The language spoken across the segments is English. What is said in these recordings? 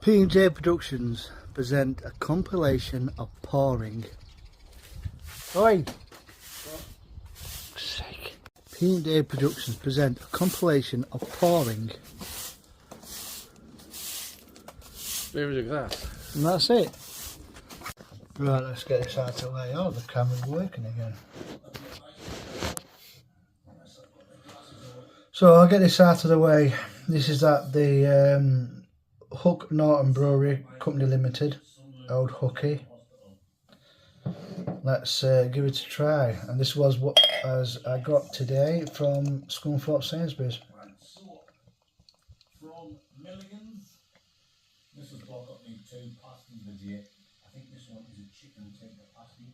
P&J Productions present a compilation of pouring. Oi! Sake. P&J Productions present a compilation of pouring. There is a glass. And that's it. Right, let's get this out of the way. Oh, the camera's working again. So I'll get this out of the way. This is at the Norton Brewery Company Limited, Old Hooky. Let's give it a try. And this was what as I got today from Scunthorpe Sainsbury's. From millions, this has got me 2 pasties a day. I think this one is a chicken tikka pasty.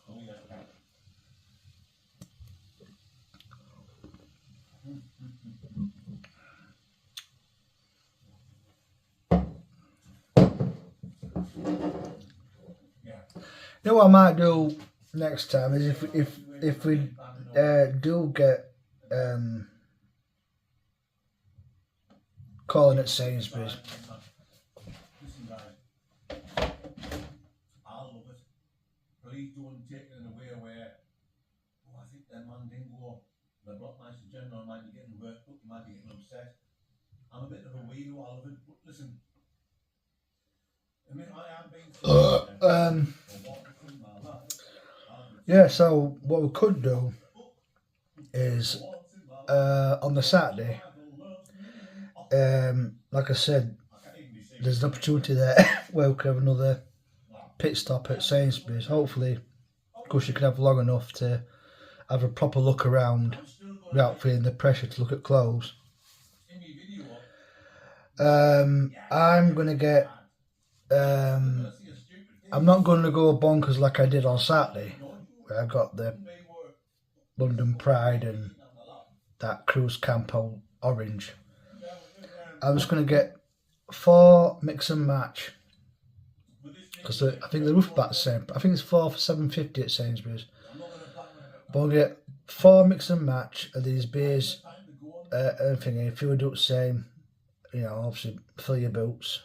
Oh yeah. You know what I might do next time is if we do get calling at Sainsbury's. Listen guys, I love it. Please don't take it in a way where, oh, I think that Mandingo, the block master general might be getting worked up, might be getting upset. I'm a bit of a weirdo, I love it, but listen. I mean, I am being Yeah, so what we could do is on the Saturday, like I said, there's an opportunity there where we could have another pit stop at Sainsbury's. Hopefully, of course, you can have long enough to have a proper look around without feeling the pressure to look at clothes. I'm going to get I'm not going to go bonkers like I did on Saturday, where I got the London Pride and that Cruise Campo orange. I'm just going to get 4 mix and match, because I think they're roughly about the same. I think it's 4 for £7.50 at Sainsbury's. But I'll get 4 mix and match of these beers, everything. If you would do the same, you know, obviously fill your boots.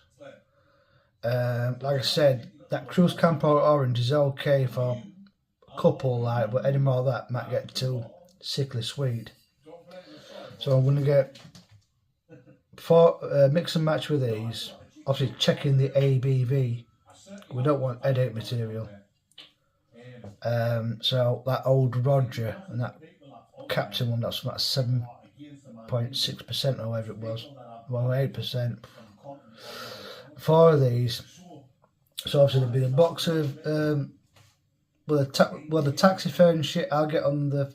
Like I said, that Cruise Campo orange is okay for a couple, like, but any more of that might get too sickly sweet. So I'm going to get 4 mix and match with these. Obviously checking the ABV. We don't want headache material. So that Old Roger and that Captain one, that's about 7.6% or whatever it was, well 8%. 4 of these. So obviously there'll be a box of the taxi fare and shit I'll get on the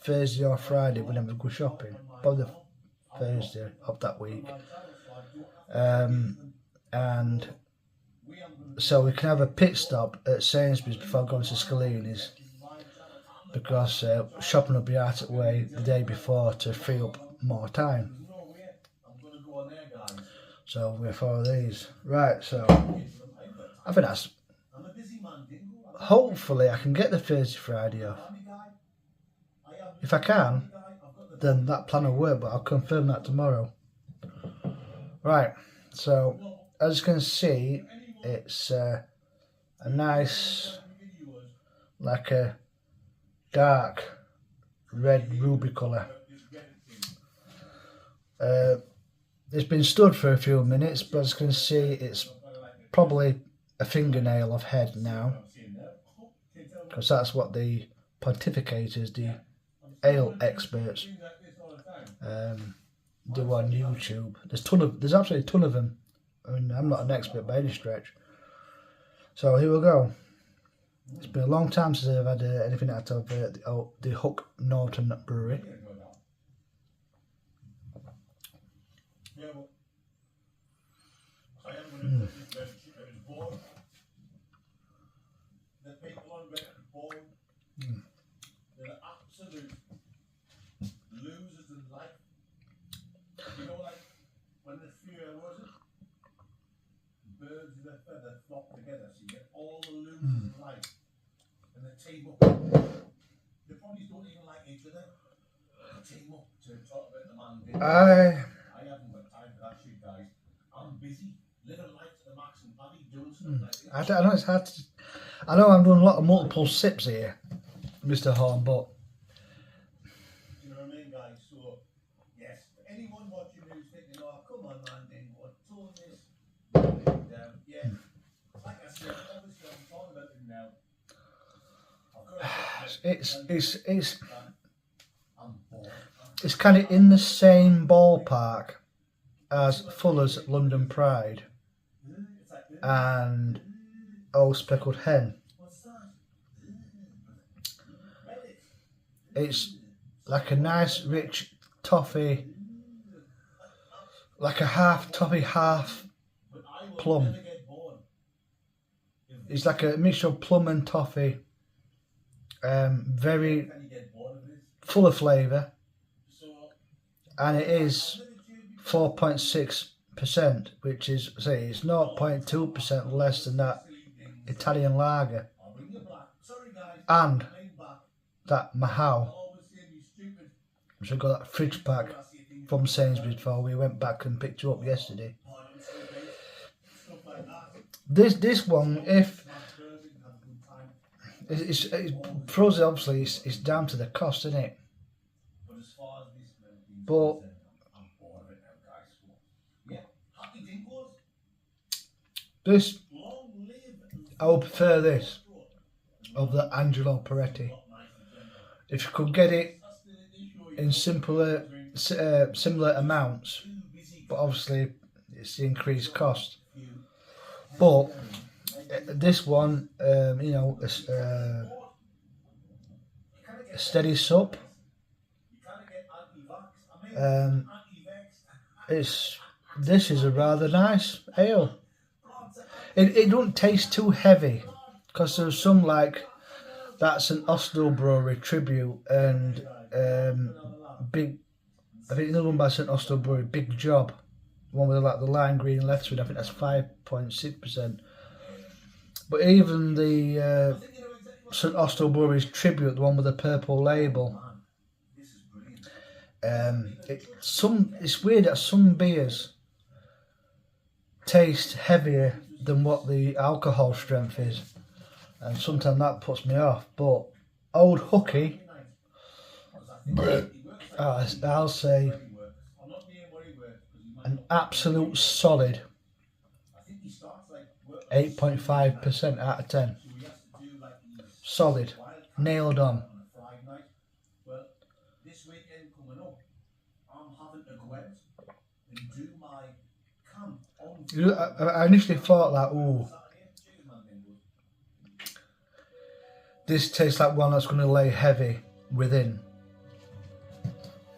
Thursday or Friday whenever we go shopping. Probably the Thursday of that week. And so we can have a pit stop at Sainsbury's before going to Scalini's, because shopping will be out of the way the day before to free up more time. So we're 4 of these. Right, so I think that's, hopefully I can get the Thursday, Friday off. If I can, then that plan will work, but I'll confirm that tomorrow. Right, so as you can see, it's a nice, like a dark red ruby colour. It's been stood for a few minutes, but as you can see, it's probably a fingernail of head now, because that's what the pontificators, the ale experts, do on YouTube. There's absolutely a ton of them. I mean, I'm not an expert by any stretch. So here we go. It's been a long time since I've had anything out of the Hook Norton Brewery. They're absolute losers in life. You know, like when the few birds of a feather flock together, so you get all the losers in life, and they team up. The ponies don't even like each other. They team up to talk about the man I haven't got time for that shit, guys. I'm busy living life to the max and bloody doing stuff like this. I know it's hard to. I know I'm doing a lot of multiple sips here, Mr. Horn, but Do you know what I mean, guys? So, yes, for anyone watching who's thinking, oh, come on, man, Dingo, tone this down. Yeah, like I said, obviously I'm talking about it now. it's kind of in the same ballpark as Fuller's London Pride and Old Speckled Hen. It's like a nice rich toffee, like a half toffee, half plum. It's like a mixture of plum and toffee. Very full of flavour, and it is 4.6%, which is, say, it's 0.2% less than that Italian lager, and that Mahal, which I got that fridge pack from Sainsbury's before we went back and picked it up yesterday. This one, if it's for us, obviously it's down to the cost, isn't it? But this, I would prefer this of the Angelo Peretti. If you could get it in similar amounts, but obviously it's the increased cost. But this one, you know, a steady sup. This is a rather nice ale. It don't taste too heavy, because there's some like that St Austell Brewery tribute and big. I think another one by St Austell Brewery, Big Job, one with like the lime green left with. I think that's 5.6%. But even the St Austell Brewery's tribute, the one with the purple label, it's weird that some beers taste heavier than what the alcohol strength is, and sometimes that puts me off. But Old Hooky, I'll say an absolute solid 8.5% out of 10. Solid, nailed on. Well, this weekend coming up, I'm having to go out and do my camp on. I initially thought that, ooh, this tastes like one that's going to lay heavy within.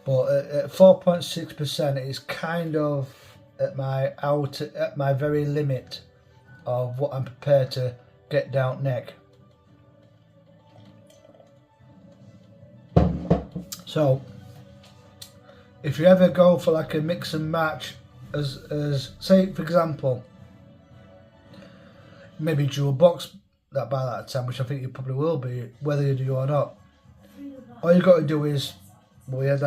But at 4.6%, it's kind of at my very limit of what I'm prepared to get down neck. So, if you ever go for like a mix and match, as say for example, maybe do a box that by that time, which I think you probably will be, whether you do or not. All you got to do is, when we have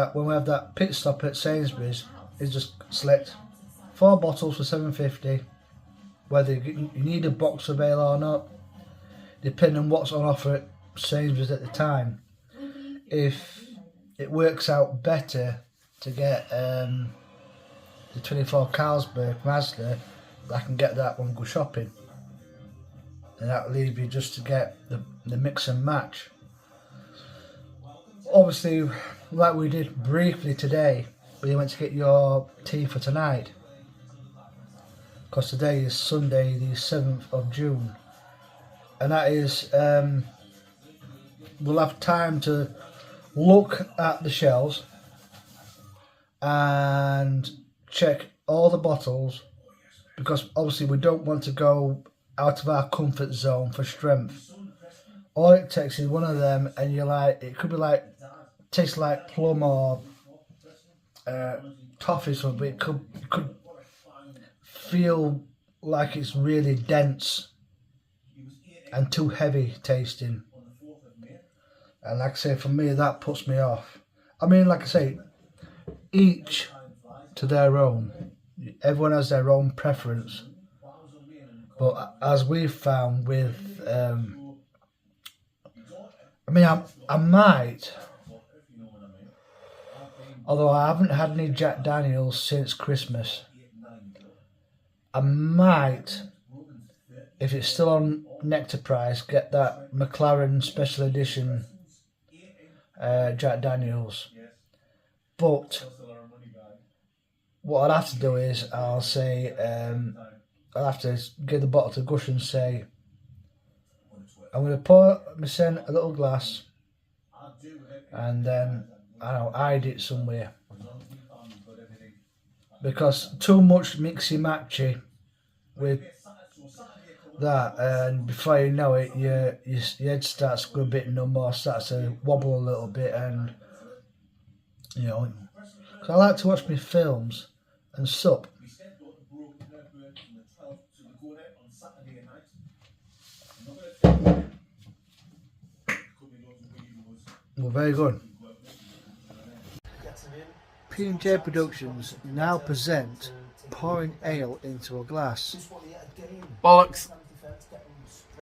that pit stop at Sainsbury's, is just select 4 bottles for £7.50, whether you need a box of ale or not, depending on what's on offer at Sainsbury's at the time. If it works out better to get the 24 Carlsberg Mazda, I can get that when we go shopping, and that'll leave you just to get the mix and match. Obviously, like we did briefly today, we went to get your tea for tonight, because today is Sunday the 7th of June, and that is we'll have time to look at the shelves and check all the bottles, because obviously we don't want to go out of our comfort zone for strength. All it takes is one of them, and you're like, it could be like, tastes like plum or toffee, so but it could feel like it's really dense and too heavy tasting. And like I say, for me, that puts me off. I mean, like I say, each to their own. Everyone has their own preference. But as we've found with, I mean, I might, although I haven't had any Jack Daniels since Christmas, I might, if it's still on Nectar Price, get that McLaren Special Edition Jack Daniels. But what I'll have to do is I'll say I'll have to give the bottle to Gush and say I'm going to pour myself a little glass and then I'll hide it somewhere, because too much mixy matchy with that, and before you know it, your head starts going a bit numb or starts to wobble a little bit, and you know, because I like to watch my films and sup. Well, very good. P&J Productions now present pouring ale into a glass. Bollocks.